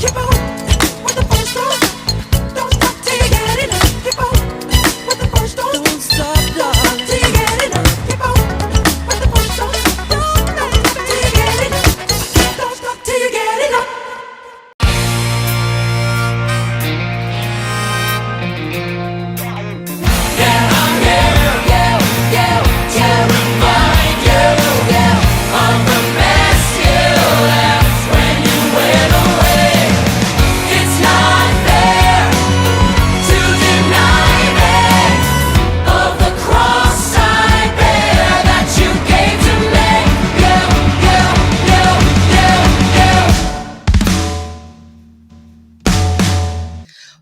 Keep on with the first song. Don't stop till you get enough. Keep on with the first song. Don't stop, darling, till you get enough. Keep on with the first song. Don't stop till you get enough. Don't stop till you get enough.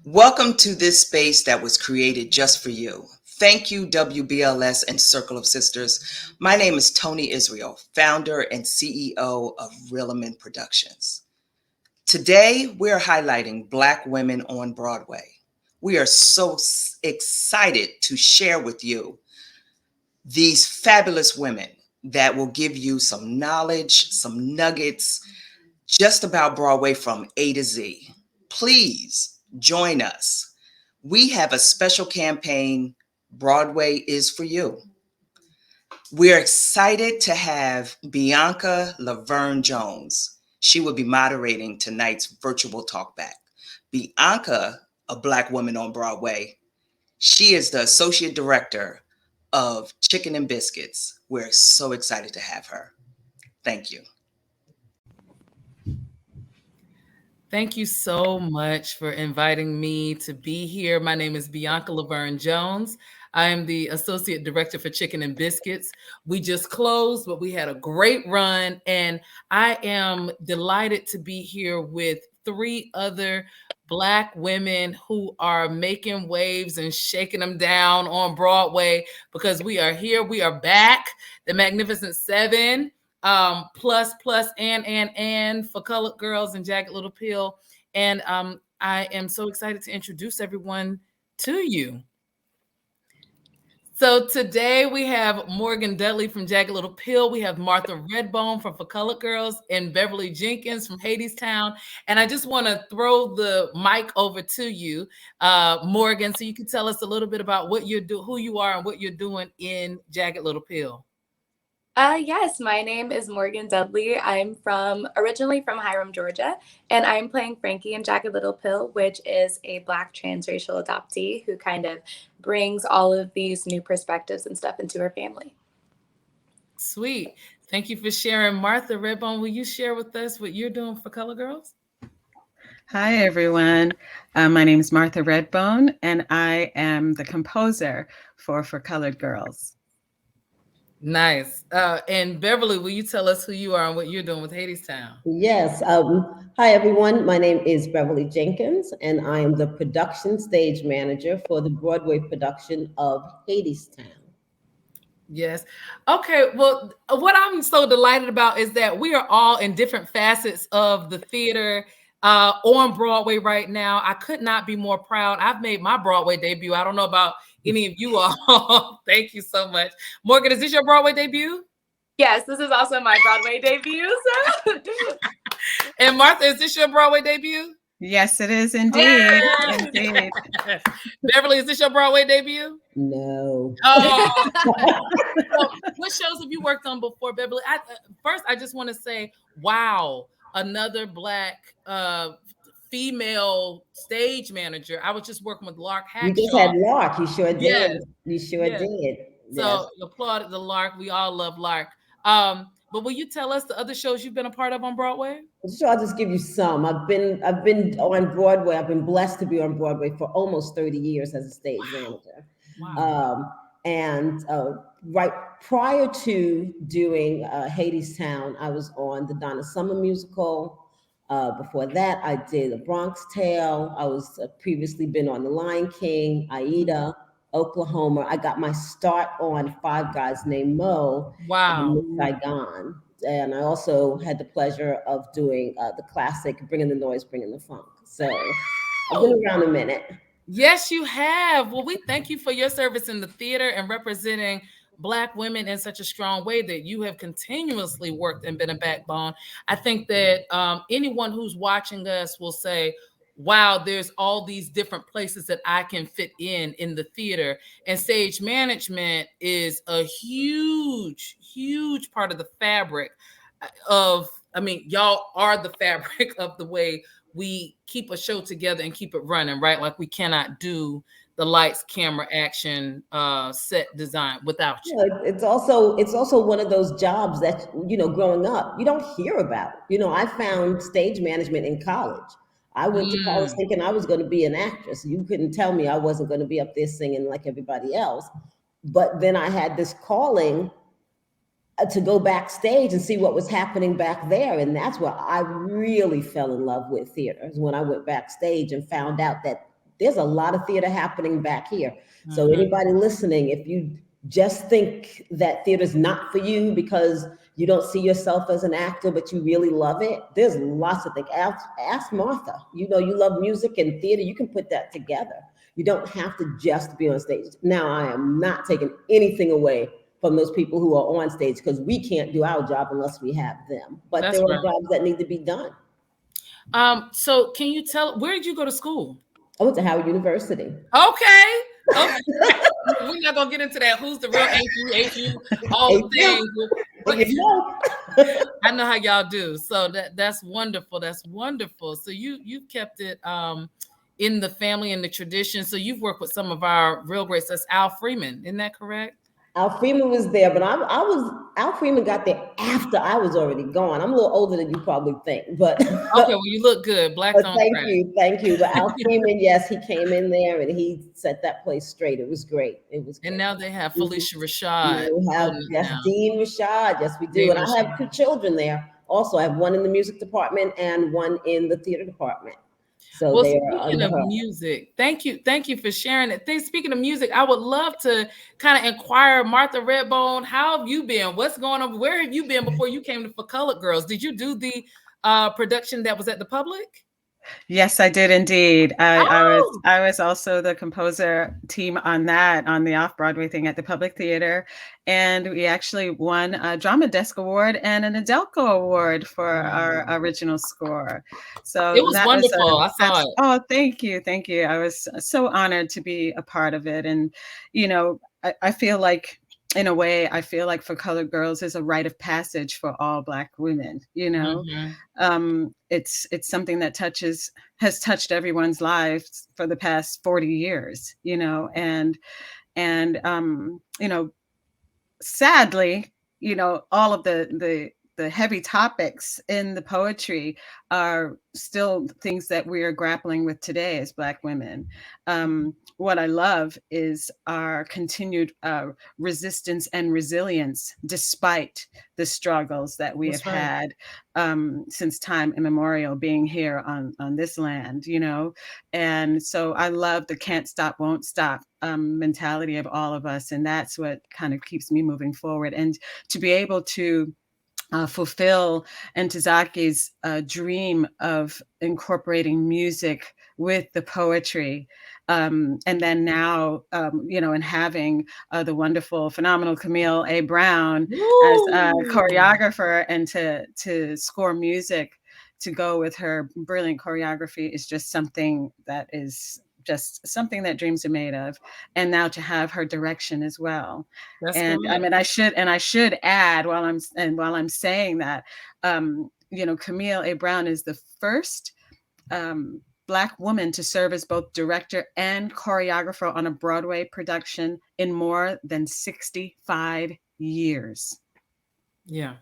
Welcome to this space that was created just for you. Thank you, WBLS and Circle of Sisters. My name is Tony Israel, founder and CEO of REALEMN Productions. Today, we're highlighting Black women on Broadway. We are so excited to share with you these fabulous women that will give you some knowledge, some nuggets just about Broadway from A to Z. Please join us. We have a special campaign, Broadway is for you. We're excited to have Bianca Laverne Jones. She will be moderating tonight's virtual talkback. Bianca, a Black woman on Broadway, she is the Associate Director of Chicken and Biscuits. We're so excited to have her. Thank you. Thank you so much for inviting me to be here. My name is Bianca Laverne Jones. I am the Associate Director for Chicken and Biscuits. We just closed, but we had a great run, and I am delighted to be here with 3 other Black women who are making waves and shaking them down on Broadway, because we are here, we are back, the Magnificent Seven. Plus, and for Colored Girls and Jagged Little Pill. And I am so excited to introduce everyone to you. So today we have Morgan Dudley from Jagged Little Pill. We have Martha Redbone from For Colored Girls and Beverly Jenkins from Hadestown. And I just want to throw the mic over to you, Morgan, so you can tell us a little bit about what you're doing, who you are, and what you're doing in Jagged Little Pill. Yes, my name is Morgan Dudley. I'm originally from Hiram, Georgia, and I'm playing Frankie in Jagged Little Pill, which is a Black transracial adoptee who kind of brings all of these new perspectives and stuff into her family. Sweet. Thank you for sharing. Martha Redbone, will you share with us what you're doing for Colored Girls? Hi, everyone. My name is Martha Redbone, and I am the composer for Colored Girls. Nice. And Beverly, will you tell us who you are and what you're doing with Hadestown? Yes. Hi, everyone. My name is Beverly Jenkins, and I am the production stage manager for the Broadway production of Hadestown. Yes. Okay. Well, what I'm so delighted about is that we are all in different facets of the theater on Broadway right now. I could not be more proud. I've made my Broadway debut. I don't know about any of you all. Thank you so much. Morgan, is this your Broadway debut? Yes, this is also my Broadway debut. So. And Martha, is this your Broadway debut? Yes, it is indeed. Indeed. Beverly, is this your Broadway debut? No. Oh. So what shows have you worked on before, Beverly? First, I just want to say, wow, another Black female stage manager. I was just working with Lark Hackshaw. You just had Lark. You sure did. Yes. You sure did. So applauded the Lark. We all love Lark. But will you tell us the other shows you've been a part of on Broadway? So I'll just give you some. I've been on Broadway. I've been blessed to be on Broadway for almost 30 years as a stage manager. Wow. And right prior to doing Hadestown, I was on the Donna Summer musical. Before that, I did A Bronx Tale. I was previously been on The Lion King, Aida, Oklahoma. I got my start on Five Guys Named Mo. Wow. In Saigon. And I also had the pleasure of doing the classic Bringing the Noise, Bringing the Funk. So I've been around a minute. Yes, you have. Well, we thank you for your service in the theater and representing Black women in such a strong way, that you have continuously worked and been a backbone. I think that anyone who's watching us will say, wow, there's all these different places that I can fit in the theater. And stage management is a huge, huge part of the fabric of, I mean, y'all are the fabric of the way we keep a show together and keep it running, right? Like we cannot do the lights, camera, action, set design without you. Yeah, it's also one of those jobs that, growing up, you don't hear about. I found stage management in college. I went to college Mm, thinking I was going to be an actress. You couldn't tell me I wasn't going to be up there singing like everybody else. But then I had this calling to go backstage and see what was happening back there. And that's where I really fell in love with theater, is when I went backstage and found out that there's a lot of theater happening back here. So mhm. anybody listening, if you just think that theater's not for you because you don't see yourself as an actor, but you really love it, there's lots of things. Ask Martha. You love music and theater, you can put that together. You don't have to just be on stage. Now, I am not taking anything away from those people who are on stage, because we can't do our job unless we have them. But That's there are right. jobs that need to be done. So can you tell, where did you go to school? I went to Howard University. Okay. Okay. We're not gonna get into that. Who's the real HU, all the HU, things. if But you know. I know how y'all do. So that's wonderful. That's wonderful. So you've kept it in the family and the tradition. So you've worked with some of our real greats. That's Al Freeman. Isn't that correct? Al Freeman was there, but Al Freeman got there after I was already gone. I'm a little older than you probably think, but Okay, well, you look good. Blacks but on thank crack. you, thank you. But Al Freeman, yes, he came in there and he set that place straight. It was great. It was And great. now they have Mhm. Felicia Now Rashad we have, holding it yes, down. Dean Rashad. Yes, we do. Dean And I have two Rashad. children there. Also, I have one in the music department and one in the theater department. So Well, they are speaking under of her. music, thank you for sharing it. Speaking of music, I would love to kind of inquire, Martha Redbone, how have you been? What's going on? Where have you been before you came to For Colored Girls? Did you do the production that was at the Public? Yes, I did indeed. Oh, I was also the composer team on that, on the off-Broadway thing at the Public Theater, and we actually won a Drama Desk Award and an Adelco Award for our original score. it So was that was wonderful. I saw that's it. oh, thank you, thank you. I was so honored to be a part of it, and I feel like, in a way, I feel like For Colored Girls is a rite of passage for all Black women. Mhm. It's something that has touched everyone's lives for the past 40 years, and sadly, all of the heavy topics in the poetry are still things that we are grappling with today as Black women. What I love is our continued resistance and resilience despite the struggles that we have That's right. had since time immemorial, being here on this land, and so I love the can't stop, won't stop mentality of all of us. And that's what kind of keeps me moving forward. And to be able to fulfill Ntazaki's dream of incorporating music with the poetry. And then now, and having the wonderful, phenomenal Camille A. Brown as a Woo! choreographer, and to score music to go with her brilliant choreography is just something that is just something that dreams are made of. And now to have her direction as well. That's And I good. mean, I should add, while I'm saying that, Camille A. Brown is the first Black woman to serve as both director and choreographer on a Broadway production in more than 65 years. Yeah.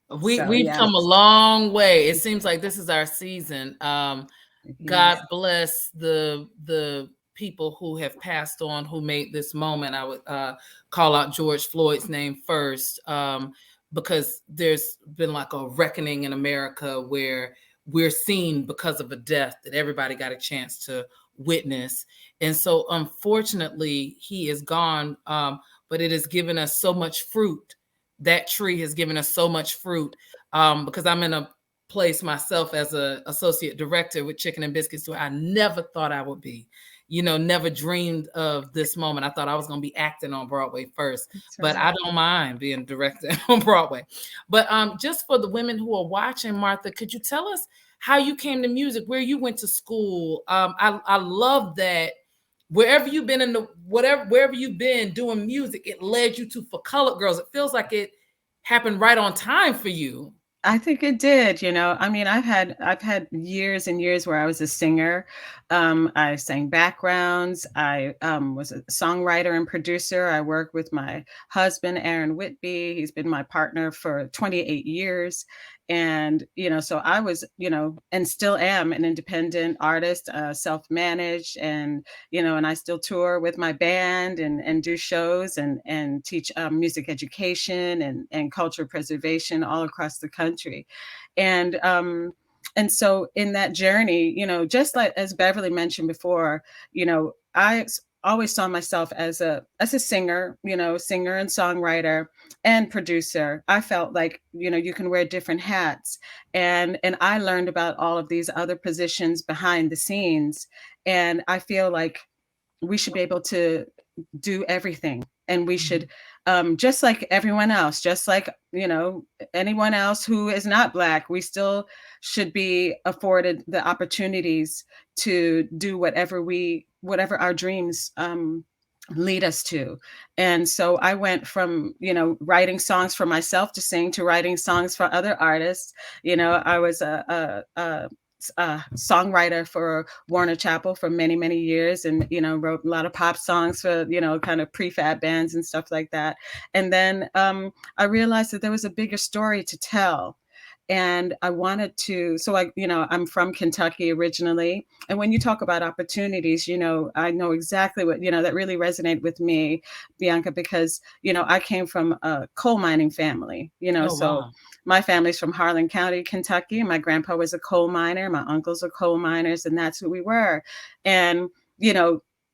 So We've yes, come a long way. It seems like this is our season. yes, God bless the people who have passed on, who made this moment. I would call out George Floyd's name first, because there's been like a reckoning in America where we're seen because of a death that everybody got a chance to witness. And so unfortunately, he is gone, but it has given us so much fruit. That tree has given us so much fruit, because I'm in a place myself as an associate director with Chicken and Biscuits, where I never thought I would be. Never dreamed of this moment. I thought I was going to be acting on Broadway first, but I don't mind being director on Broadway. But just for the women who are watching, Martha, could you tell us how you came to music, where you went to school? I love that wherever you've been wherever you've been doing music, it led you to For Colored Girls. It feels like it happened right on time for you. I think it did, I mean, I've had years and years where I was a singer. I sang backgrounds. I was a songwriter and producer. I worked with my husband, Aaron Whitby. He's been my partner for 28 years. And, so I was, and still am an independent artist, self-managed, and, and I still tour with my band and do shows and teach music education and cultural preservation all across the country. And so in that journey, just like as Beverly mentioned before, I always saw myself as a singer, singer and songwriter and producer. I felt like, you can wear different hats. And I learned about all of these other positions behind the scenes. And I feel like we should be able to do everything. And we should, just like everyone else, just like, anyone else who is not Black, we still should be afforded the opportunities to do whatever our dreams lead us to. And so I went from, writing songs for myself to sing, to writing songs for other artists. I was a songwriter for Warner Chappell for many, many years, and wrote a lot of pop songs for kind of prefab bands and stuff like that. And then I realized that there was a bigger story to tell. And I wanted to, so I'm from Kentucky originally. And when you talk about opportunities, I know exactly what, that really resonated with me, Bianca, because, I came from a coal mining family, Wow. My family's from Harlan County, Kentucky. My grandpa was a coal miner. My uncles are coal miners, and that's who we were. And,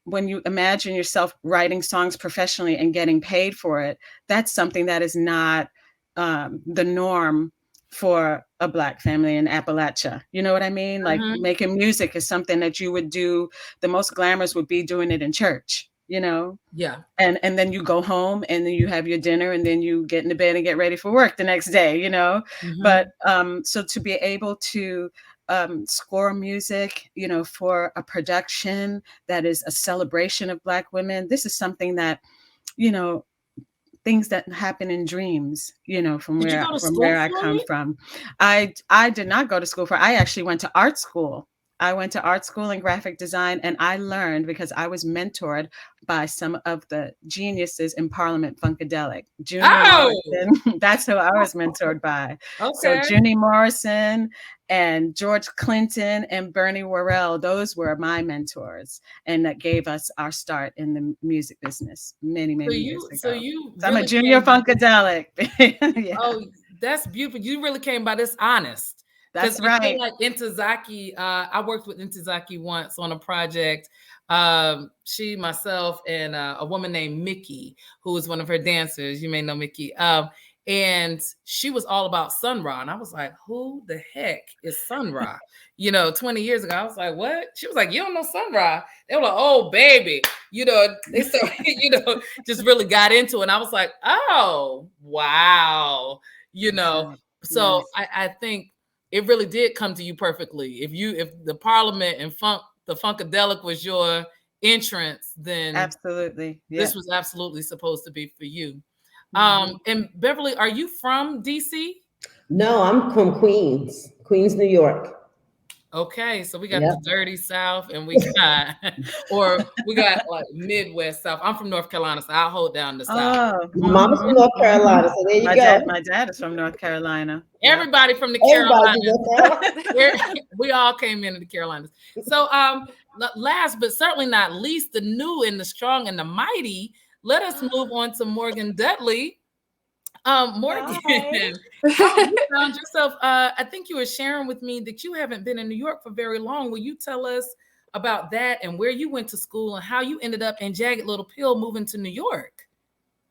when you imagine yourself writing songs professionally and getting paid for it, that's something that is not the norm for a Black family in Appalachia. You know what I mean? Like making music is something that you would do. The most glamorous would be doing it in church, Yeah. And then you go home and then you have your dinner and then you get into bed and get ready for work the next day, But so to be able to score music, for a production that is a celebration of Black women, this is something that, things that happen in dreams, from Did you go to school where I for come it? from. I did not go to school I actually went to art school. I went to art school in graphic design, and I learned because I was mentored by some of the geniuses in Parliament Funkadelic. Junie Oh, Morrison, that's who I was mentored by. So okay. Junie Morrison and George Clinton and Bernie Worrell, those were my mentors, and that gave us our start in the music business many, So many years you, so ago. you So I'm a really junior came by this. Funkadelic. Yeah, Oh, that's beautiful. You really came by this honest. Because that's I feel right. like Intozaki, I worked with Intozaki once on a project. She, myself, and a woman named Mickey, who was one of her dancers. You may know Mickey. And she was all about Sun Ra. And I was like, who the heck is Sun Ra? 20 years ago, I was like, what? She was like, you don't know Sun Ra? They were like, oh, baby. They started, just really got into it. And I was like, oh, wow. That's right. So Yes, I think it really did come to you perfectly. If the Parliament and the Funkadelic was your entrance, then absolutely. Yeah. this was absolutely supposed to be for you. Mhm. And Beverly, are you from DC? No, I'm from Queens, New York. Okay, so we got the Yep. dirty South, and we got, or we got like Midwest South. I'm from North Carolina, so I'll hold down the South. Oh, My mama's from North Carolina, so there you go. my dad is from North Carolina. Yep. Everybody from the Everybody from Carolinas. North Carolina. We all came into the Carolinas. So, last but certainly not least, the new and the strong and the mighty. Let us move on to Morgan Dudley. Morgan, Hi. how you found yourself? I think you were sharing with me that you haven't been in New York for very long. Will you tell us about that and where you went to school and how you ended up in Jagged Little Pill moving to New York?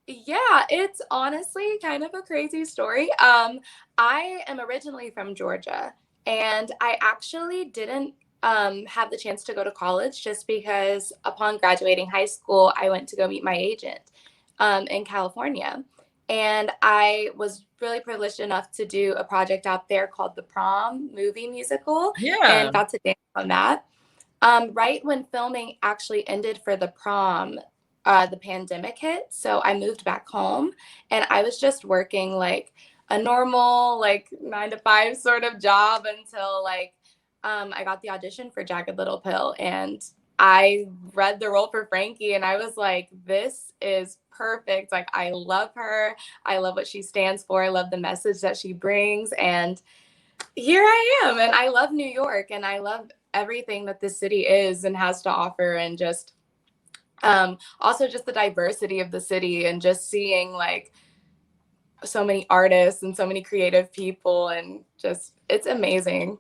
Yeah, it's honestly kind of a crazy story. I am originally from Georgia, and I actually didn't have the chance to go to college just because upon graduating high school, I went to go meet my agent in California. And I was really privileged enough to do a project out there called the Prom movie musical Yeah. and got to dance on that. Right when filming actually ended for the prom, the pandemic hit. So I moved back home and I was just working like a normal, like 9 to 5 sort of job until like I got the audition for Jagged Little Pill. And I read the role for Frankie and I was like, this is perfect. Like, I love her. I love what she stands for. I love the message that she brings. And here I am, and I love New York, and I love everything that this city is and has to offer, and just also just the diversity of the city, and just seeing like so many artists and so many creative people, and just it's amazing.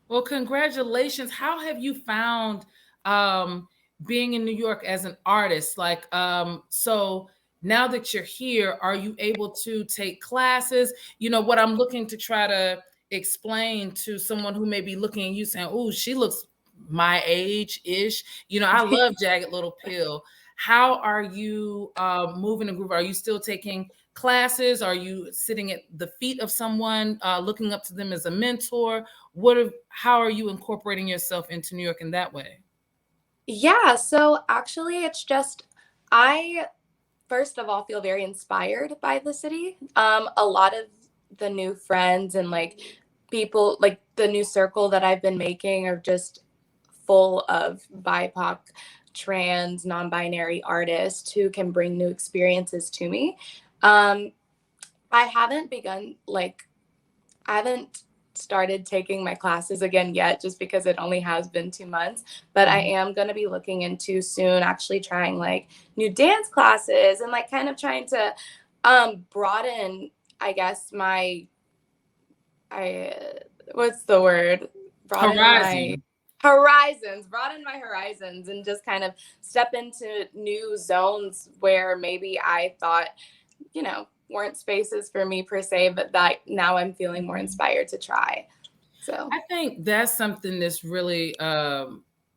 Well, congratulations. How have you found um, being in New York as an artist? Like, so now that you're here, are you able to take classes? You know, what I'm looking to try to explain to someone who may be looking at you saying, oh, she looks my age ish. You know, I love Jagged Little Pill. How are you moving and groove? Are you still taking classes? Are you sitting at the feet of someone, looking up to them as a mentor? How are you incorporating yourself into New York in that way? Yeah, so actually, it's just I first of all feel very inspired by the city. A lot of the new friends and like people, like the new circle that I've been making, are just full of BIPOC, trans, non-binary artists who can bring new experiences to me. Um, I haven't begun like I haven't started taking my classes again yet just because it only has been 2 months, but I Mhm. am going to be looking into soon actually trying like new dance classes and like kind of trying to broaden, I guess, my I what's the word? Broaden my Horizon. broaden my horizons, and just kind of step into new zones where maybe I thought, weren't spaces for me per se, but that now I'm feeling more inspired to try. So, I think that's something that's really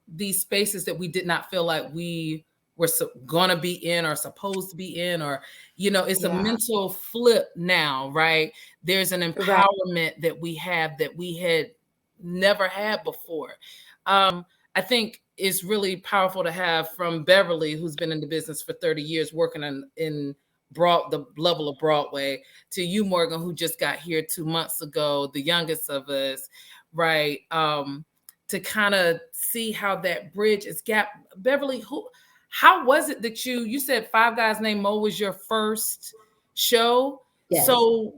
these spaces that we did not feel like we were gonna be in or supposed to be in, or it's a yeah. mental flip now, right? There's an Right. empowerment that we have that we had never had before. I think it's really powerful to have from Beverly, who's been in the business for 30 years, working in the level of Broadway, to you, Morgan, who just got here 2 months ago, the youngest of us, right? To kind of see how that bridge is gap. Beverly, how was it that you said Five Guys Named Mo was your first show? Yes. So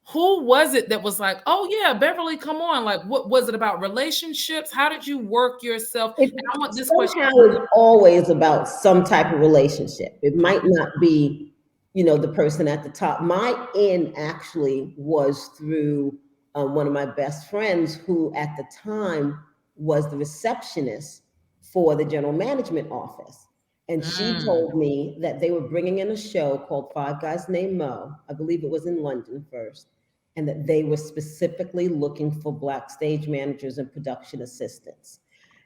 who was it that was like, oh yeah, Beverly, come on? Like, what was it about relationships? How did you work yourself? It And I want this question. somehow is always about some type of relationship. It might not be, the person at the top. My in actually was through one of my best friends who at the time was the receptionist for the general management office. And she Mm, told me that they were bringing in a show called Five Guys Named Mo. I believe it was in London first. And that they were specifically looking for Black stage managers and production assistants.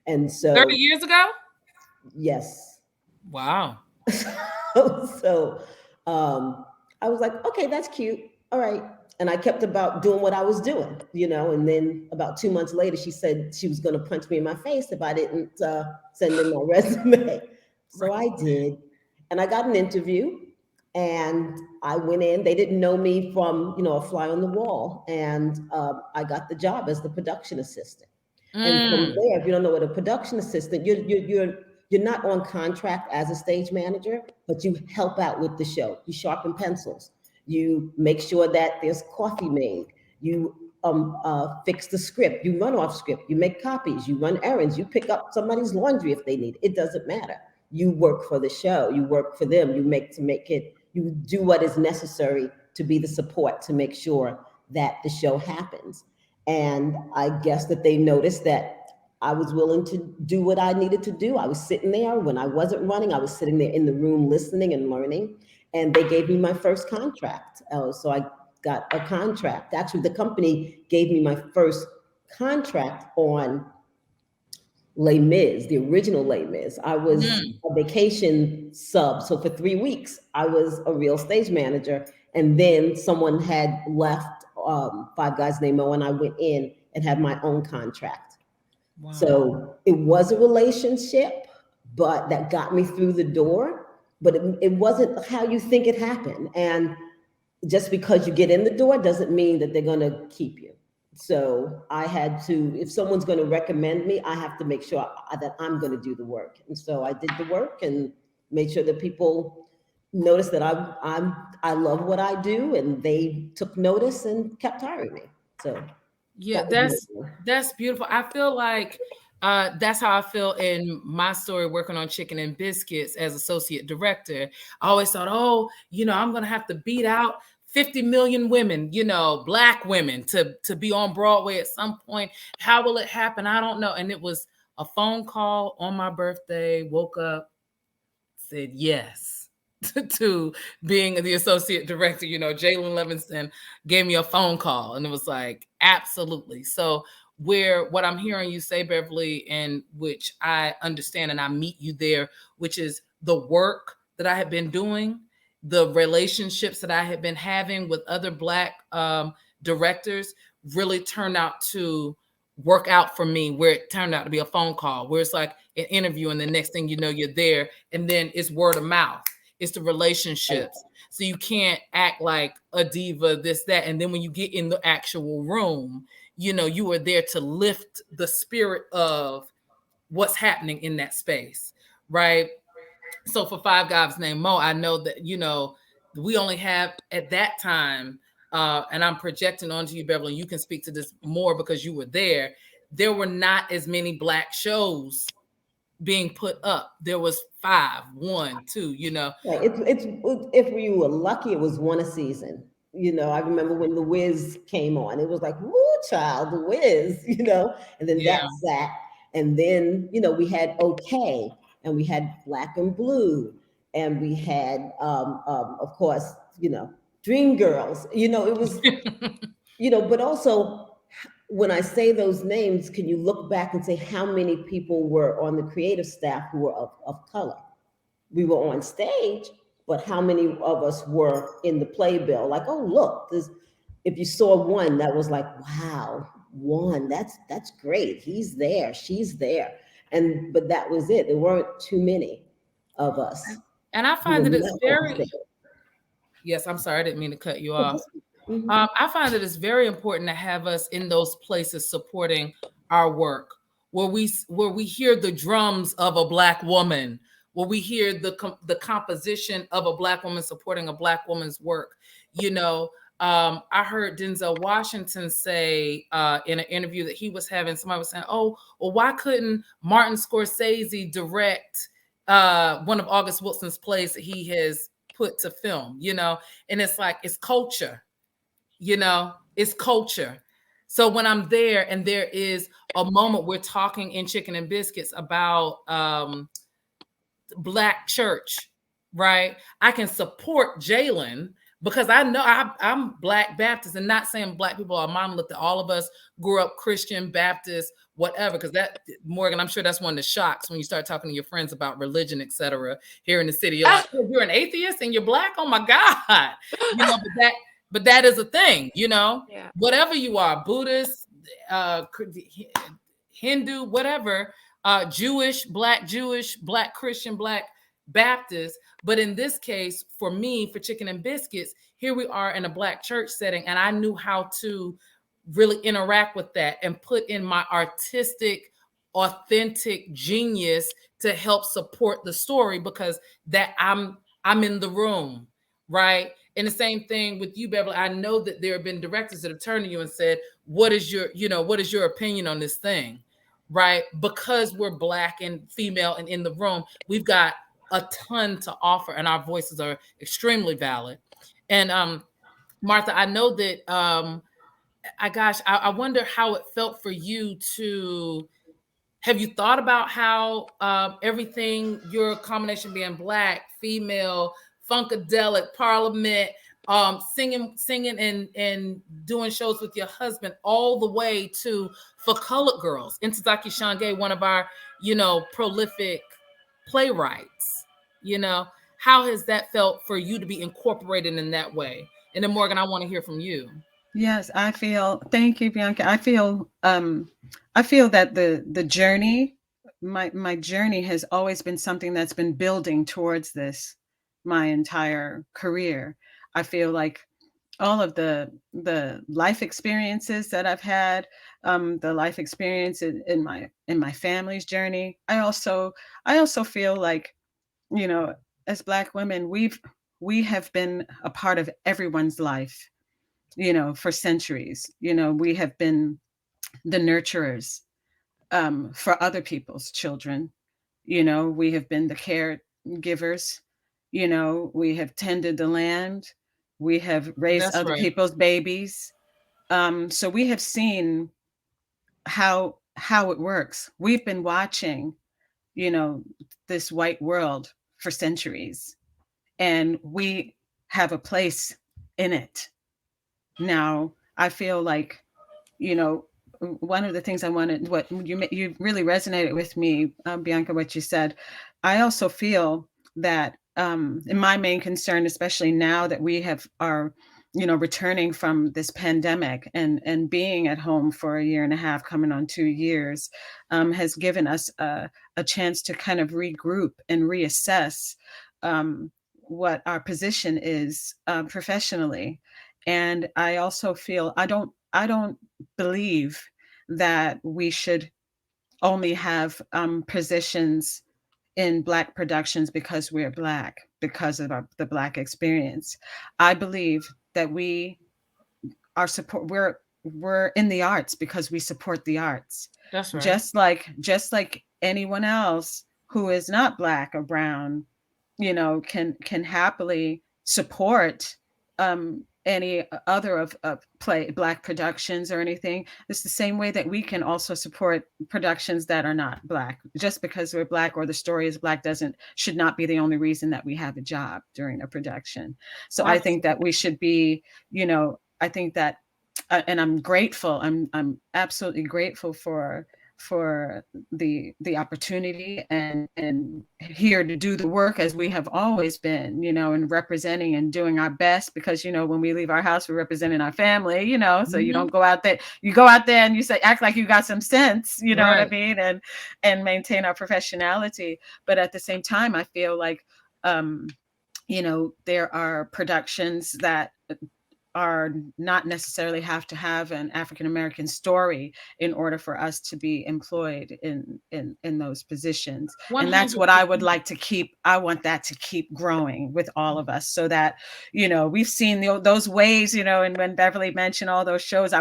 And 30 so, years ago? yes. Wow. so I was like, okay, that's cute. All right. And I kept about doing what I was doing, and then about 2 months later, she said she was going to punch me in my face if I didn't send in my resume. So I did. And I got an interview and I went in. They didn't know me from, a fly on the wall. And I got the job as the production assistant. And from Mm, there, if you don't know what a production assistant, you're not on contract as a stage manager, but you help out with the show. You sharpen pencils. You make sure that there's coffee made. You fix the script. You run off script. You make copies. You run errands. You pick up somebody's laundry if they need it. It doesn't matter. You work for the show. You work for them. You make it. You do what is necessary to be the support to make sure that the show happens. And I guess that they noticed that I was willing to do what I needed to do. I was sitting there when I wasn't running. I was sitting there in the room listening and learning. and they gave me my first contract. So I got a contract. Actually, the company gave me my first contract on Les Mis, the original Les Mis. I was Mm. a vacation sub. So for 3 weeks, I was a real stage manager. And then someone had left Five Guys Named Mo, and I went in and had my own contract. Wow. So it was a relationship, but that got me through the door. But it wasn't how you think it happened. And just because you get in the door doesn't mean that they're going to keep you. So I had to, if someone's going to recommend me, I have to make sure that I'm going to do the work. And so I did the work and made sure that people noticed that I love what I do, and they took notice and kept hiring me. So Yeah, that was amazing. that's beautiful. I feel like that's how I feel in my story working on Chicken and Biscuits as associate director. I always thought, oh, I'm gonna have to beat out 50 million women, black women to be on Broadway at some point. How will it happen? I don't know. And it was a phone call on my birthday, woke up, said yes to being the associate director. Jalen Levingston gave me a phone call and it was like, absolutely. So what I'm hearing you say, Beverly, and which I understand and I meet you there, which is the work that I have been doing, the relationships that I have been having with other Black directors really turned out to work out for me, where it turned out to be a phone call, where it's like an interview and the next thing you know, you're there. And then it's word of mouth. It's the relationships. So you can't act like a diva, this, that. And then when you get in the actual room, you are there to lift the spirit of what's happening in that space, right? So for Five Guys Named Mo, I know that, we only have at that time, and I'm projecting onto you, Beverly, and you can speak to this more because you were there were not as many Black shows being put up. There was 5, 1, 2, Right. It's if you were lucky, it was one a season. I remember when The Wiz came on, it was like, woo, child, The Wiz, and then Yeah. that's that. And then, we had OK, and we had Black and Blue, and we had, of course, Dream Girls. It was, but also when I say those names, can you look back and say how many people were on the creative staff who were of color? We were on stage, but how many of us were in the playbill? Like, oh, look, if you saw one, that was like, wow, one, that's great. He's there, she's there. But that was it. There weren't too many of us. And I who find were that it's not on very, stage. yes, I'm sorry, I didn't mean to cut you Oh, off. mhm. I find that it's very important to have us in those places supporting our work, where we hear the drums of a Black woman, where we hear the composition of a Black woman supporting a Black woman's work. I heard Denzel Washington say in an interview that he was having, somebody was saying, "Oh, well, why couldn't Martin Scorsese direct one of August Wilson's plays that he has put to film?" And it's like, it's culture. It's culture. So when I'm there and there is a moment, we're talking in Chicken and Biscuits about Black church, right? I can support Jalen because I know I'm Black Baptist, and not saying Black people are monolithic. All of us grew up Christian, Baptist, whatever. Because that, Morgan, I'm sure that's one of the shocks when you start talking to your friends about religion, etc. Here in the city, you're like, oh, you're an atheist and you're Black. Oh my God, but that is a thing, Yeah. whatever you are, Buddhist, Hindu, whatever, Jewish, Black Christian, Black Baptist. But in this case, for me, for Chicken and Biscuits, here we are in a Black church setting, and I knew how to really interact with that and put in my artistic, authentic genius to help support the story, because that I'm in the room, right? And the same thing with you, Beverly. I know that there have been directors that have turned to you and said, what is your opinion on this thing? Right? Because we're Black and female and in the room, we've got a ton to offer, and our voices are extremely valid. And Martha, I know that I wonder how it felt for you to have you thought about how everything, your combination being Black, female, funkadelic Parliament, singing and doing shows with your husband, all the way to for colored girls. Ntozake Shange, one of our, prolific playwrights. How has that felt for you to be incorporated in that way? And then Morgan, I want to hear from you. Yes, thank you, Bianca. I feel that the journey, my journey has always been something that's been building towards this my entire career. I feel like all of the life experiences that I've had, the life experience in my family's journey. I also feel like, you know, as Black women, we have been a part of everyone's life, for centuries. We have been the nurturers, for other people's children. We have been the caregivers. We have tended the land. We have raised That's other right. people's babies. So we have seen how it works. We've been watching, you know, this white world for centuries, and we have a place in it. Now, I feel like, you know, one of the things I wanted, what you really resonated with me, Bianca, what you said. I also feel that, and my main concern, especially now that we are, returning from this pandemic and being at home for a year and a half, coming on 2 years, has given us a chance to kind of regroup and reassess, what our position is, professionally. And I also feel I don't believe that we should only have, positions in Black productions because we're Black, because of the Black experience. I believe that we're in the arts because we support the arts, That's right. just like anyone else who is not Black or brown, can happily support, any other of play Black productions or anything. It's the same way that we can also support productions that are not Black. Just because we're Black or the story is Black doesn't should not be the only reason that we have a job during a production. So I think that we should be, I think that, and I'm grateful. I'm absolutely grateful for the opportunity, and here to do the work as we have always been, and representing and doing our best, because when we leave our house, we're representing our family, so you don't go out there, and you say, act like you got some sense, you know what I Right. mean, and maintain our professionality. But at the same time, I feel like, there are productions that are not necessarily have to have an African American story in order for us to be employed in those positions. And that's what I would 100%. like to keep. I want that to keep growing with all of us, so that, we've seen those waves, and when Beverly mentioned all those shows, I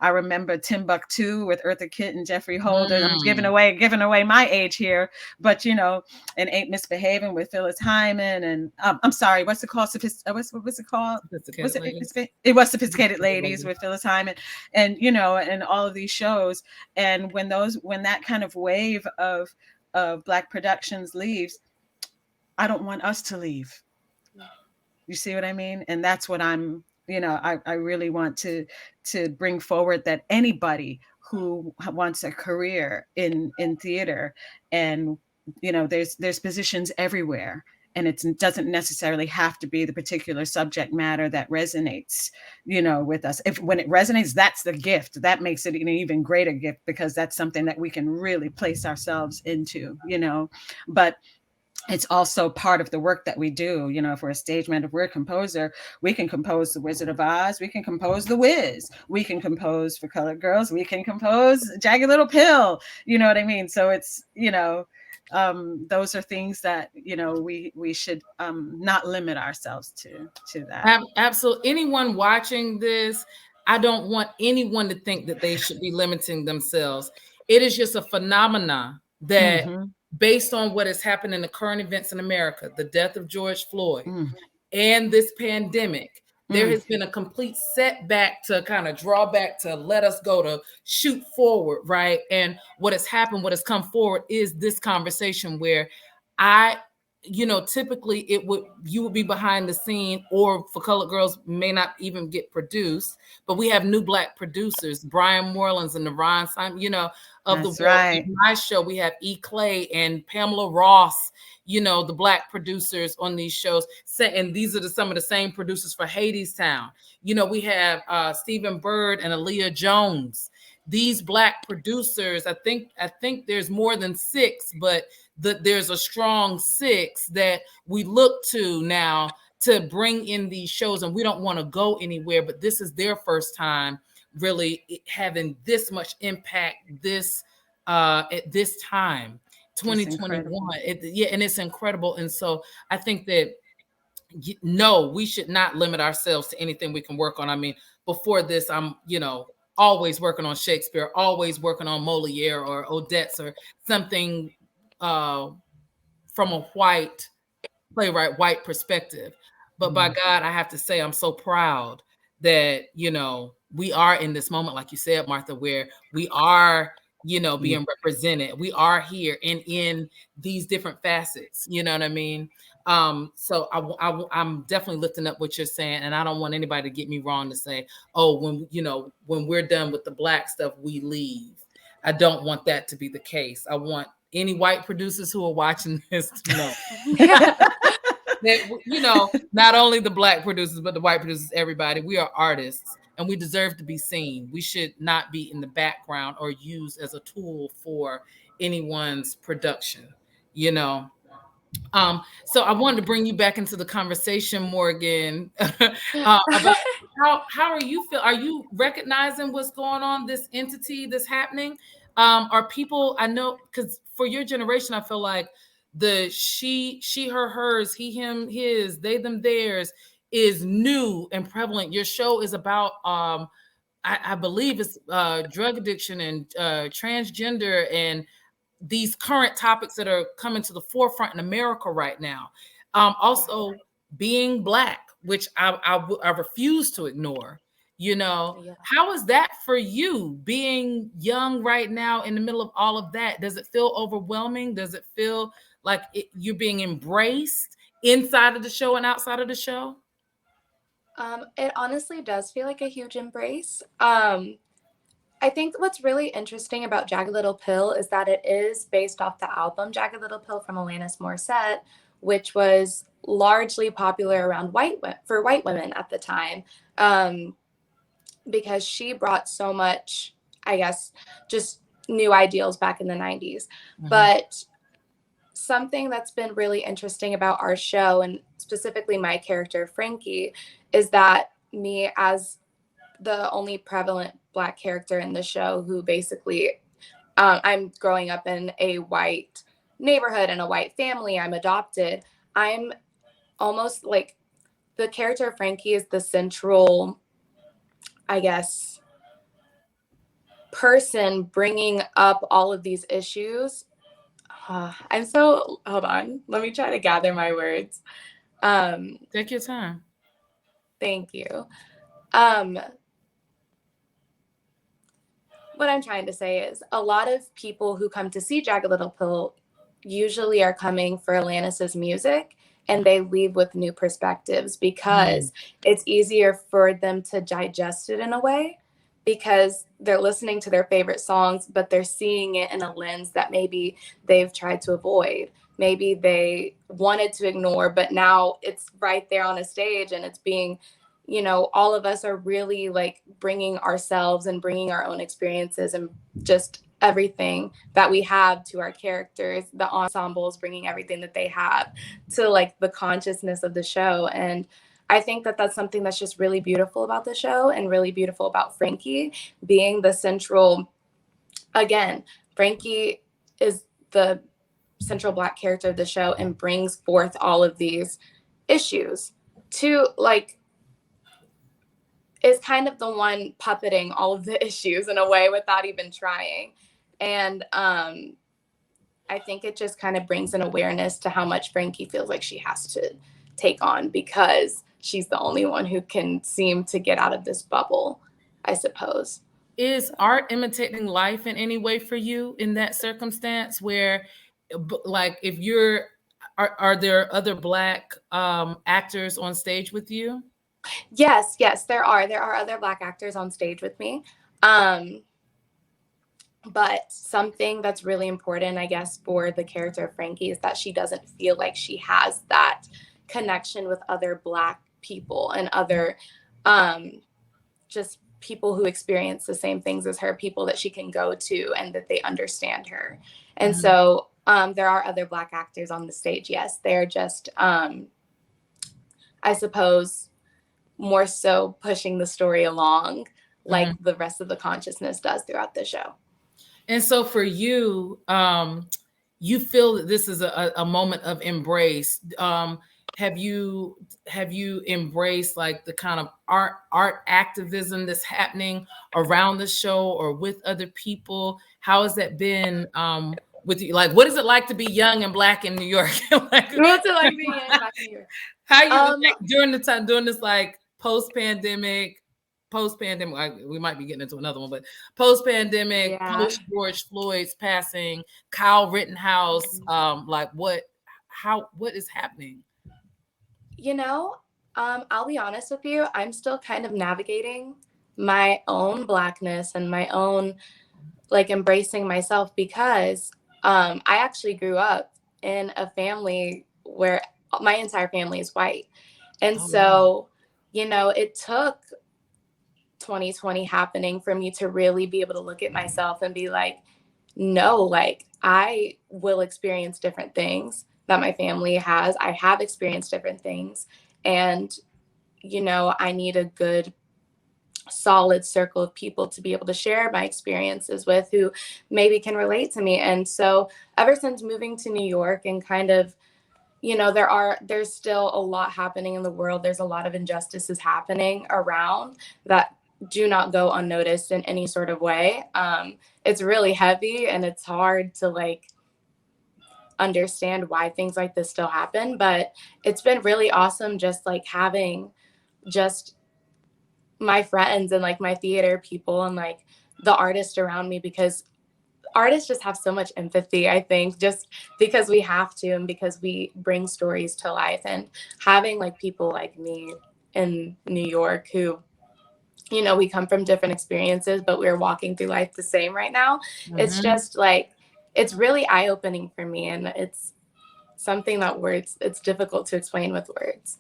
remember Timbuktu with Eartha Kitt and Jeffrey Holder. I'm giving Mm. away my age here, but and Ain't Misbehaving with Phyllis Hyman, and I'm sorry, what's it called? What's it called? Was Sophisticated ladies. it was Sophisticated Ladies with Phyllis Hyman, and and all of these shows. And when that kind of wave of Black productions leaves, I don't want us to leave. You see what I mean? And that's what I really want to bring forward, that anybody who wants a career in theater, and there's positions everywhere, and it doesn't necessarily have to be the particular subject matter that resonates, with us. When it resonates, that's the gift that makes it an even greater gift, because that's something that we can really place ourselves into, but it's also part of the work that we do. If we're a stage manager, if we're a composer, we can compose The Wizard of Oz, we can compose The Wiz, we can compose For Colored Girls, we can compose Jagged Little Pill. You know what I mean? So it's, those are things that, we should, not limit ourselves to that. Absolutely. Anyone watching this, I don't want anyone to think that they should be limiting themselves. It is just a phenomena that, Mm-hmm. based on what has happened in the current events in America, the death of George Floyd, Mm. and this pandemic, there Mm. has been a complete setback to kind of draw back, to let us go, to shoot forward, right? And what has happened, what has come forward, is this conversation where I typically you would be behind the scene, or for colored girls may not even get produced. But we have new Black producers, Brian Morelands and Naron Simon, of the That's world. right. In my show, we have E. Clay and Pamela Ross, the Black producers on these shows. And these are some of the same producers for Hadestown. We have Stephen Bird and Aaliyah Jones. These Black producers, I think there's more than 6, but there's a strong 6 that we look to now to bring in these shows, and we don't want to go anywhere, but this is their first time really having this much impact at this time, It's incredible. 2021. And it's incredible. And so I think that no, we should not limit ourselves to anything we can work on. I mean, before this, I'm always working on Shakespeare, always working on Moliere or Odette's or something uh from a white playwright, white perspective. But by God, I have to say, I'm so proud that, we are in this moment, like you said, Martha, where we are, being represented. We are here and in these different facets. You know what I mean? So I'm definitely lifting up what you're saying. And I don't want anybody to get me wrong to say, oh, when we're done with the Black stuff, we leave. I don't want that to be the case. I want any white producers who are watching this to know that, not only the Black producers, but the white producers, everybody, we are artists and we deserve to be seen. We should not be in the background or used as a tool for anyone's production, you know. So I wanted to bring you back into the conversation, Morgan, about how are you feel? Are you recognizing what's going on, this entity that's happening? Are people, I know, because for your generation, I feel like the she, her, hers, he, him, his, they, them, theirs is new and prevalent. Your show is about I believe it's drug addiction and transgender and these current topics that are coming to the forefront in America right now. Also, being Black, which I refuse to ignore. How is that for you, being young right now in the middle of all of that? Does it feel overwhelming? Does it feel like you're being embraced inside of the show and outside of the show? It honestly does feel like a huge embrace. I think what's really interesting about Jagged Little Pill is that it is based off the album Jagged Little Pill from Alanis Morissette, which was largely popular around for white women at the time, because she brought so much, I guess, just new ideals back in the 90s. Mhm. But something that's been really interesting about our show, and specifically my character, Frankie, is that me as the only prevalent Black character in the show who basically, I'm growing up in a white neighborhood and a white family, I'm adopted. I'm almost like the character of Frankie is the central, I guess, person bringing up all of these issues. Hold on, let me try to gather my words. Take your time. Thank you. What I'm trying to say is a lot of people who come to see Jagged Little Pill usually are coming for Alanis's music, and they leave with new perspectives because it's easier for them to digest it in a way, because they're listening to their favorite songs, but they're seeing it in a lens that maybe they've tried to avoid. Maybe they wanted to ignore, but now it's right there on a stage and it's being, all of us are really like bringing ourselves and bringing our own experiences and just everything that we have to our characters, the ensembles bringing everything that they have to like the consciousness of the show. And I think that that's something that's just really beautiful about the show and really beautiful about Frankie being the central, again, Frankie is the central Black character of the show and brings forth all of these issues to like, is kind of the one puppeting all of the issues in a way without even trying. And I think it just kind of brings an awareness to how much Frankie feels like she has to take on because she's the only one who can seem to get out of this bubble, I suppose. Is art imitating life in any way for you in that circumstance where, like, if you're, are there other Black actors on stage with you? Yes, there are. There are other Black actors on stage with me. Um, but something that's really important, I guess, for the character of Frankie is that she doesn't feel like she has that connection with other Black people and other um, just people who experience the same things as her, people that she can go to and that they understand her. And so there are other Black actors on the stage. Yes, they're just, I suppose, more so pushing the story along like the rest of the consciousness does throughout the show. And so for you, you feel that this is a moment of embrace. Have you embraced like the kind of art activism that's happening around the show or with other people? How has that been with you? Like, what is it like to be young and Black in New York? Like, What's it like being young and Black in New York? how you like, during this like post-pandemic, like, we might be getting into another one, but post-pandemic, post George Floyd's passing, Kyle Rittenhouse, like what is happening? You know, I'll be honest with you, I'm still kind of navigating my own Blackness and my own like embracing myself because I actually grew up in a family where my entire family is white. And so, you know, it took 2020 happening for me to really be able to look at myself and be like, no, like I will experience different things that my family has. I have experienced different things. And, you know, I need a good solid circle of people to be able to share my experiences with who maybe can relate to me. And so ever since moving to New York and kind of, you know, there's still a lot happening in the world. There's a lot of injustices happening around that do not go unnoticed in any sort of way. It's really heavy and it's hard to like understand why things like this still happen, but it's been really awesome just like having just my friends and like my theater people and like the artists around me, because artists just have so much empathy, I think, just because we have to and because we bring stories to life. And having like people like me in New York who, you know, we come from different experiences, but we're walking through life the same right now. It's just like, it's really eye-opening for me. And it's something that it's difficult to explain with words.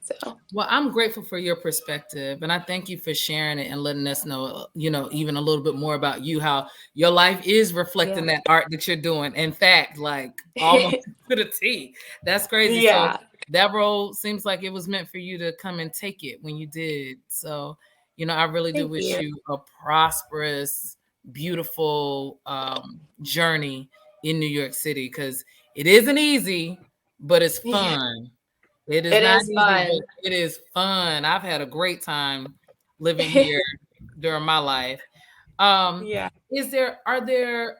So, well, I'm grateful for your perspective, and I thank you for sharing it and letting us know, you know, even a little bit more about you, how your life is reflecting that art that you're doing. In fact, like almost to the T. That's crazy. So that role seems like it was meant for you to come and take it when you did. So, you know, I really do wish you a prosperous, beautiful journey in New York City, because it isn't easy, but it's fun. It is not easy, but it is fun. I've had a great time living here during my life. Are there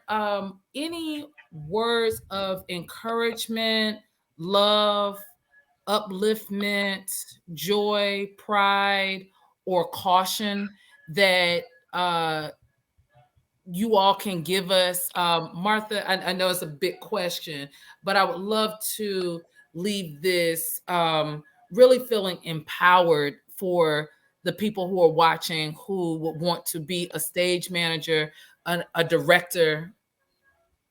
any words of encouragement, love, upliftment, joy, pride, or caution that you all can give us? Martha, I know it's a big question, but I would love to leave this really feeling empowered for the people who are watching, who would want to be a stage manager, a director,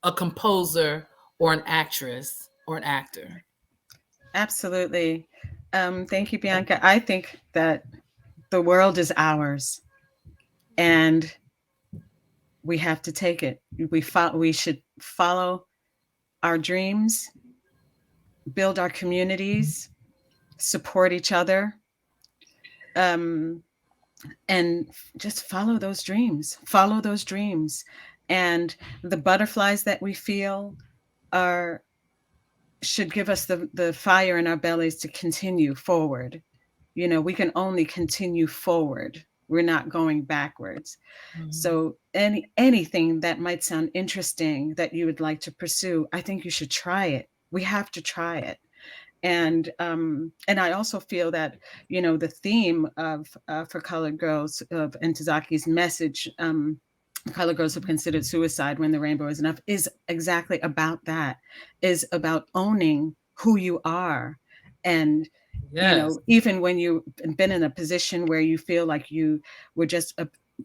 a composer, or an actress or an actor. Absolutely. Thank you, Bianca. I think that the world is ours and we have to take it. We should follow our dreams, build our communities, support each other, and just follow those dreams. Follow those dreams. And the butterflies that we feel should give us the fire in our bellies to continue forward. You know, we can only continue forward. We're not going backwards. So anything that might sound interesting that you would like to pursue, I think you should try it. We have to try it. And I also feel that, you know, the theme of for Colored Girls of Ntazaki's message, Colored Girls Have Considered Suicide When the Rainbow Is Enough, is exactly about that, is about owning who you are. And Yes. even when you've been in a position where you feel like you were just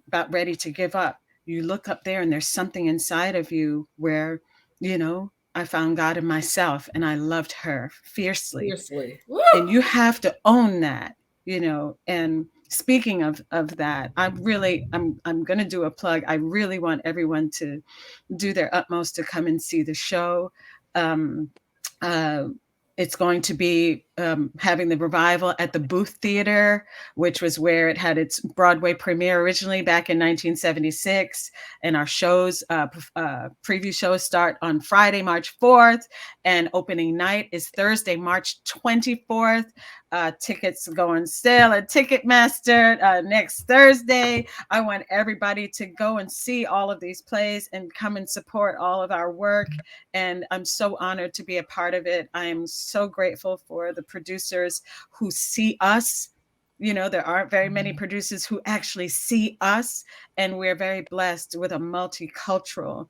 about ready to give up, you look up there and there's something inside of you where, I found God in myself and I loved her fiercely. Fiercely. And you have to own that, and speaking of that, I'm going to do a plug. I really want everyone to do their utmost to come and see the show. um, uh, it's going to be having the revival at the Booth Theater, which was where it had its Broadway premiere originally back in 1976. And our preview shows start on Friday, March 4th, and opening night is Thursday, March 24th. Tickets go on sale at Ticketmaster next Thursday. I want everybody to go and see all of these plays and come and support all of our work. And I'm so honored to be a part of it. I am so grateful for the producers who see us. There aren't very many producers who actually see us, and we're very blessed with a multicultural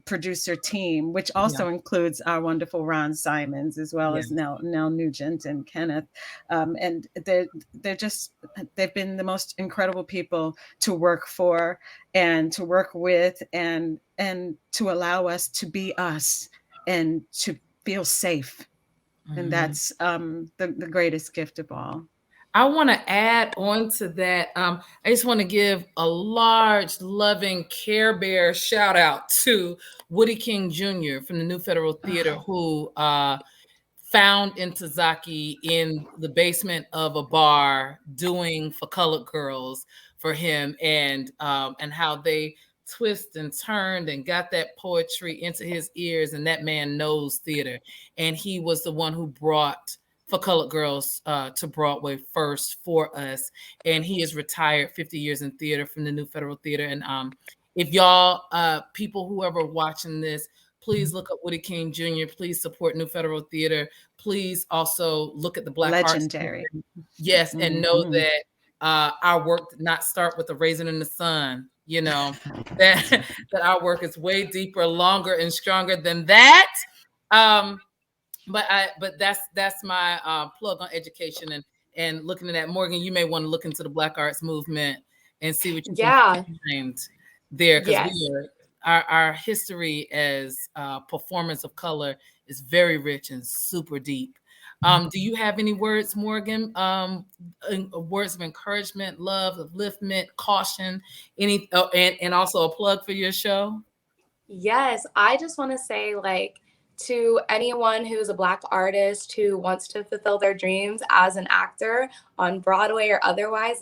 producer team, which also includes our wonderful Ron Simons, as well as Nell Nugent and Kenneth. And they've been the most incredible people to work for and to work with, and to allow us to be us and to feel safe. And that's the greatest gift of all. I want to add on to that. I just want to give a large, loving Care Bear shout out to Woody King Jr. from the New Federal Theater, who found Intozaki in the basement of a bar doing For Colored Girls for him, and how they twist and turned and got that poetry into his ears. And that man knows theater, and he was the one who brought For Colored Girls to Broadway first for us. And he is retired, 50 years in theater from the New Federal Theater. And if y'all, people, whoever watching this, please look up Woody King Jr. Please support New Federal Theater. Please also look at the Black Legendary. Arts. Yes, and know that our work did not start with a raisin in the sun. That our work is way deeper, longer, and stronger than that. But that's my plug on education and looking at that. Morgan, you may want to look into the Black Arts movement and see what you can find there, because our history as performance of color is very rich and super deep. Do you have any words, Morgan? Words of encouragement, love, upliftment, caution, and also a plug for your show? Yes, I just want to say, to anyone who's a Black artist who wants to fulfill their dreams as an actor on Broadway or otherwise,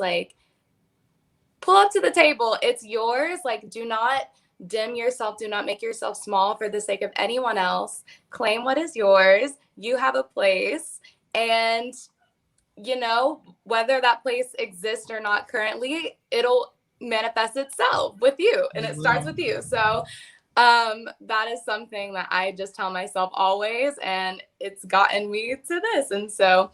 pull up to the table. It's yours. Do not dim yourself. Do not make yourself small for the sake of anyone else. Claim what is yours. You have a place. And, whether that place exists or not currently, it'll manifest itself with you. And it starts with you. So that is something that I just tell myself always, and it's gotten me to this. And so,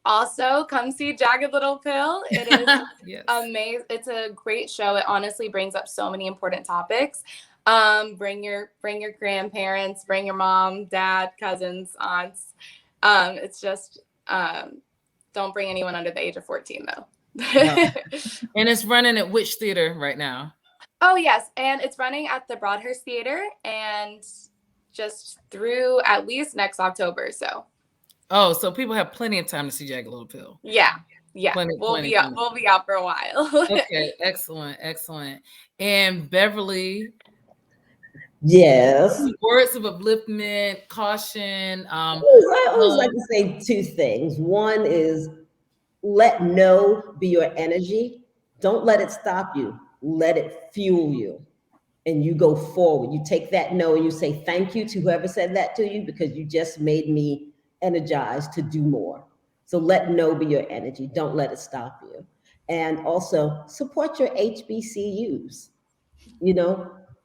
also come see Jagged Little Pill. It is amazing. It's a great show. It honestly brings up so many important topics. Bring your grandparents, bring your mom, dad, cousins, aunts. It's just, don't bring anyone under the age of 14 though. And it's running at which theater right now? Oh, yes. And it's running at the Broadhurst Theater and just through at least next October. So people have plenty of time to see Jagged Little Pill. Yeah. We'll be out for a while. Okay. Excellent. And Beverly. Yes. Words of upliftment, caution. I always like to say two things. One is let no be your energy. Don't let it stop you. Let it fuel you, and you go forward. You take that no and you say thank you to whoever said that to you, because you just made me energized to do more. So let no be your energy. Don't let it stop you. And also support your HBCUs.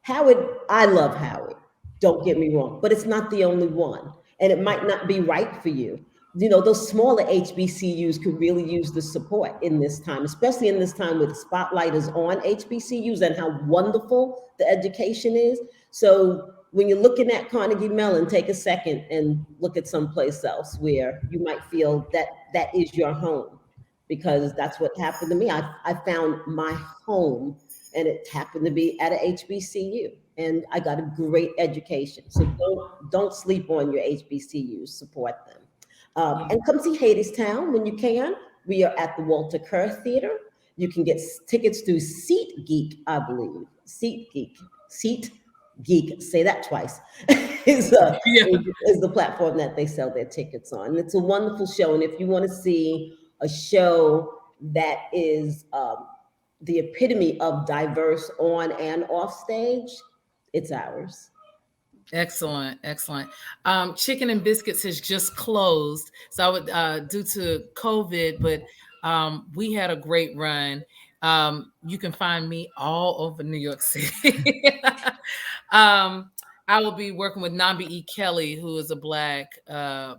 Howard, I love Howard. Don't get me wrong, but it's not the only one. And it might not be right for you. Those smaller HBCUs could really use the support in this time, especially in this time where the spotlight is on HBCUs and how wonderful the education is. So when you're looking at Carnegie Mellon, take a second and look at someplace else where you might feel that that is your home, because that's what happened to me. I found my home, and it happened to be at a HBCU, and I got a great education. So don't sleep on your HBCUs. Support them, and come see Hadestown when you can. We are at the Walter Kerr Theater. You can get tickets through SeatGeek, I believe. SeatGeek. Say that twice. is, Yeah. is the platform that they sell their tickets on. And it's a wonderful show. And if you want to see a show that is the epitome of diverse on and off stage, it's ours. Excellent, excellent. Chicken and Biscuits has just closed, so I would due to COVID, but we had a great run. You can find me all over New York City. I will be working with Nambi E. Kelly, who is a Black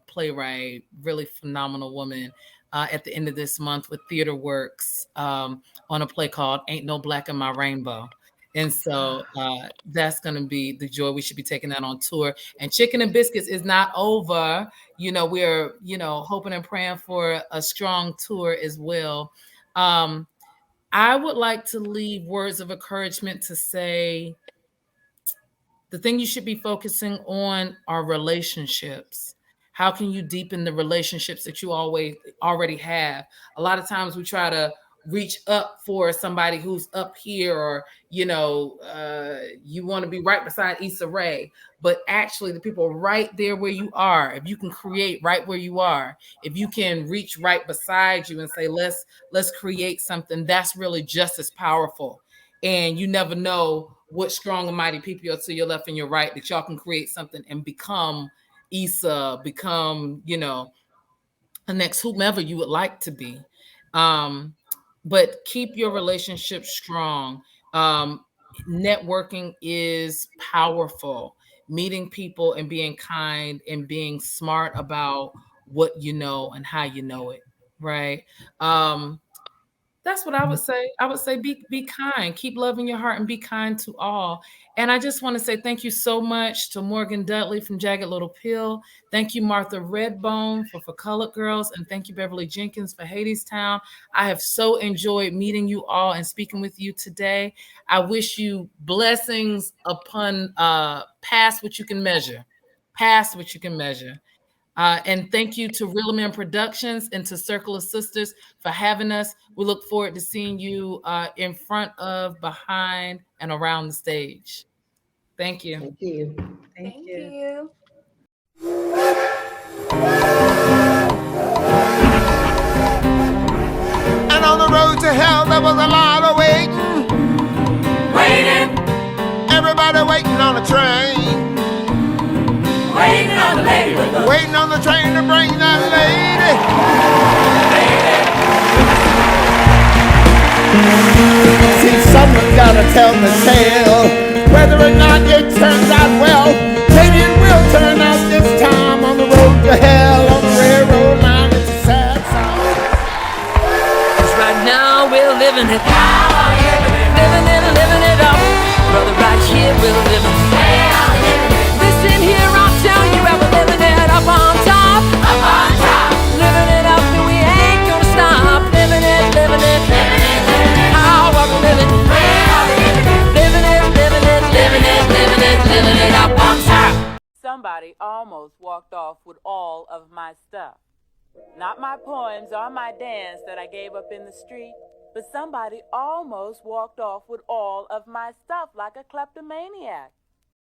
playwright, really phenomenal woman, at the end of this month with Theater Works on a play called Ain't No Black in My Rainbow. And so that's going to be the joy. We should be taking that on tour. And Chicken and Biscuits is not over. We're, hoping and praying for a strong tour as well. I would like to leave words of encouragement to say the thing you should be focusing on are relationships. How can you deepen the relationships that you already have? A lot of times we try to reach up for somebody who's up here, or you want to be right beside Issa Rae, but actually the people right there where you are, if you can create right where you are, if you can reach right beside you and say let's create something, that's really just as powerful. And you never know what strong and mighty people are to your left and your right, that y'all can create something and become Issa, become the next whomever you would like to be. But keep your relationship strong. Networking is powerful. Meeting people and being kind and being smart about what you know and how you know it, right? That's what I would say. I would say be kind. Keep loving your heart and be kind to all. And I just want to say thank you so much to Morgan Dudley from Jagged Little Pill. Thank you, Martha Redbone for Colored Girls. And thank you, Beverly Jenkins for Hadestown. I have so enjoyed meeting you all and speaking with you today. I wish you blessings upon past what you can measure. Past what you can measure. And thank you to REALEMN Productions and to Circle of Sisters for having us. We look forward to seeing you in front of, behind, and around the stage. Thank you. Thank you. Thank you. you. And on the road to hell, there was a lot of waiting. Everybody waiting on the train. Waiting on the lady with the Waiting on the train to bring that lady. See, someone gotta tell the tale. Whether or not it turns out well, maybe it will turn out this time. On the road to hell, on the railroad line, it's a sad song. 'Cause right now we're living it. Living it up. Brother, right here we're living it. Listen here, I'll tell you how we're living it up on top. Living it up and we ain't gonna stop. Living it. How are we living it? Living it up on top. Somebody almost walked off with all of my stuff. Not my poems or my dance that I gave up in the street, but somebody almost walked off with all of my stuff like a kleptomaniac.